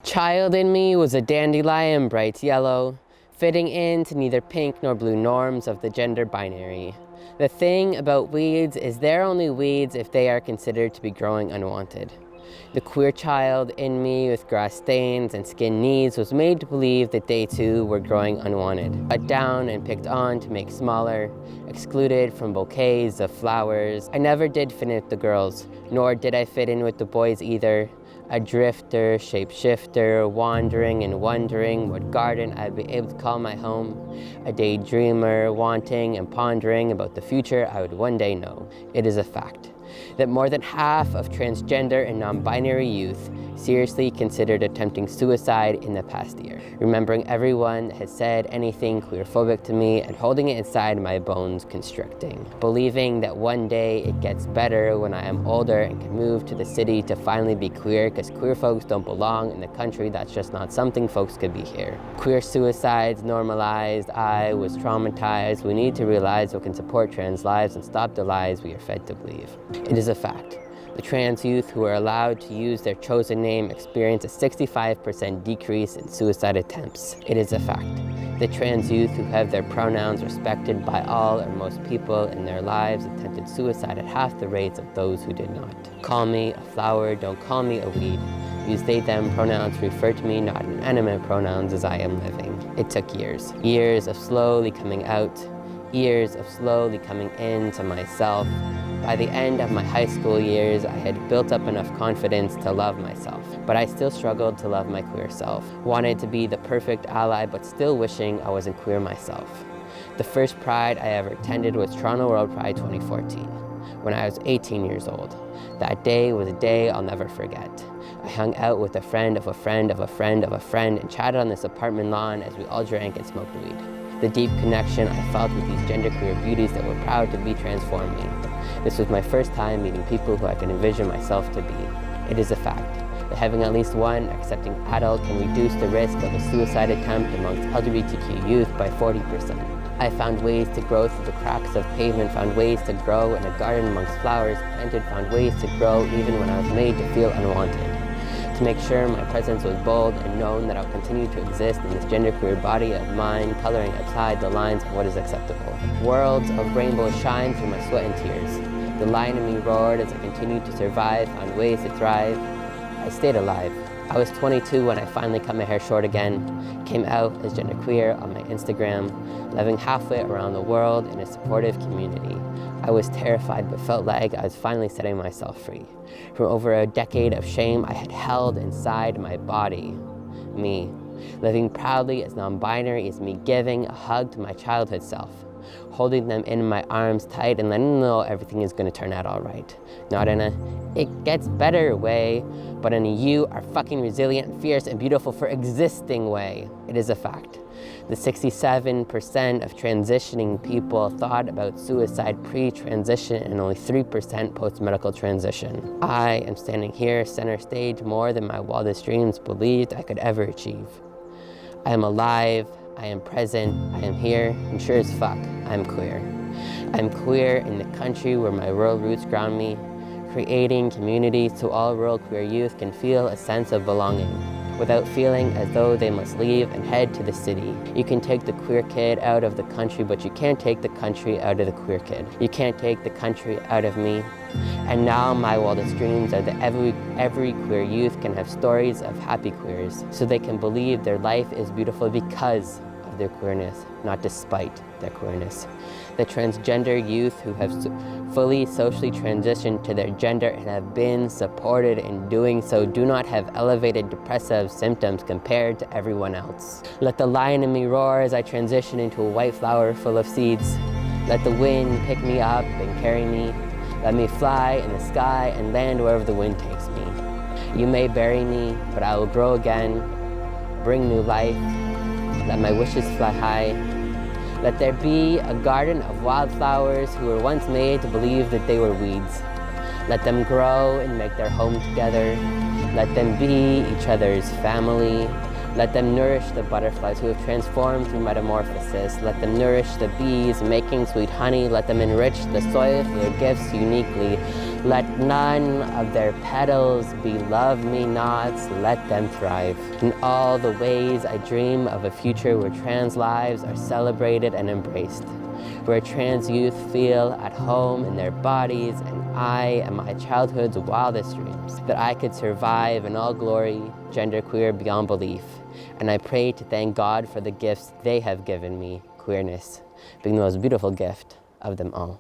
Child in me was a dandelion bright yellow, fitting into neither pink nor blue norms of the gender binary. The thing about weeds is they're only weeds if they are considered to be growing unwanted. The queer child in me with grass stains and skin needs was made to believe that they too were growing unwanted, cut down and picked on to make smaller, excluded from bouquets of flowers. I never did fit in with the girls, nor did I fit in with the boys either. A drifter, shapeshifter, wandering and wondering what garden I'd be able to call my home. A daydreamer, wanting and pondering about the future I would one day know. It is a fact that more than half of transgender and non-binary youth seriously considered attempting suicide in the past year. Remembering everyone that has said anything queerphobic to me and holding it inside my bones constricting. Believing that one day it gets better when I am older and can move to the city to finally be queer, because queer folks don't belong in the country. That's just not something folks could be here. Queer suicides normalized. I was traumatized. We need to realize what can support trans lives and stop the lies we are fed to believe. It is a fact. The trans youth who are allowed to use their chosen name experience a 65% decrease in suicide attempts. It is a fact. The trans youth who have their pronouns respected by all or most people in their lives attempted suicide at half the rates of those who did not. Call me a flower, don't call me a weed. Use they, them pronouns, refer to me not in animate pronouns as I am living. It took years. Years of slowly coming out. Years of slowly coming into myself. By the end of my high school years, I had built up enough confidence to love myself, but I still struggled to love my queer self. Wanted to be the perfect ally, but still wishing I wasn't queer myself. The first Pride I ever attended was Toronto World Pride 2014, when I was 18 years old. That day was a day I'll never forget. I hung out with a friend of a friend of a friend of a friend and chatted on this apartment lawn as we all drank and smoked weed. The deep connection I felt with these genderqueer beauties that were proud to be transformed me. This was my first time meeting people who I could envision myself to be. It is a fact that having at least one accepting adult can reduce the risk of a suicide attempt amongst LGBTQ youth by 40%. I found ways to grow through the cracks of pavement, found ways to grow in a garden amongst flowers planted, found ways to grow even when I was made to feel unwanted. To make sure my presence was bold and known that I'll continue to exist in this genderqueer body of mine, coloring outside the lines of what is acceptable. Worlds of rainbows shine through my sweat and tears. The lion in me roared as I continued to survive, found ways to thrive. I stayed alive. I was 22 when I finally cut my hair short again, came out as genderqueer on my Instagram, living halfway around the world in a supportive community. I was terrified but felt like I was finally setting myself free from over a decade of shame I had held inside my body. Me, living proudly as non-binary is me giving a hug to my childhood self, holding them in my arms tight and letting them know everything is going to turn out all right. Not in a it gets better way, but in a you are fucking resilient, fierce, and beautiful for existing way. It is a fact. The 67% of transitioning people thought about suicide pre-transition and only 3% post-medical transition. I am standing here center stage more than my wildest dreams believed I could ever achieve. I am alive, I am present, I am here, and sure as fuck, I'm queer. I'm queer in the country where my rural roots ground me, creating communities so all rural queer youth can feel a sense of belonging, without feeling as though they must leave and head to the city. You can take the queer kid out of the country, but you can't take the country out of the queer kid. You can't take the country out of me. And now my wildest dreams are that every queer youth can have stories of happy queers, so they can believe their life is beautiful because of their queerness, not despite their queerness. The transgender youth who have fully socially transitioned to their gender and have been supported in doing so do not have elevated depressive symptoms compared to everyone else. Let the lion in me roar as I transition into a white flower full of seeds. Let the wind pick me up and carry me. Let me fly in the sky and land wherever the wind takes me. You may bury me, but I will grow again, bring new life. Let my wishes fly high. Let there be a garden of wildflowers who were once made to believe that they were weeds. Let them grow and make their home together. Let them be each other's family. Let them nourish the butterflies who have transformed through metamorphosis. Let them nourish the bees making sweet honey. Let them enrich the soil with their gifts uniquely. Let none of their petals be love me nots, let them thrive. In all the ways I dream of a future where trans lives are celebrated and embraced, where trans youth feel at home in their bodies, and I and my childhood's wildest dreams, that I could survive in all glory, genderqueer beyond belief. And I pray to thank God for the gifts they have given me, queerness being the most beautiful gift of them all.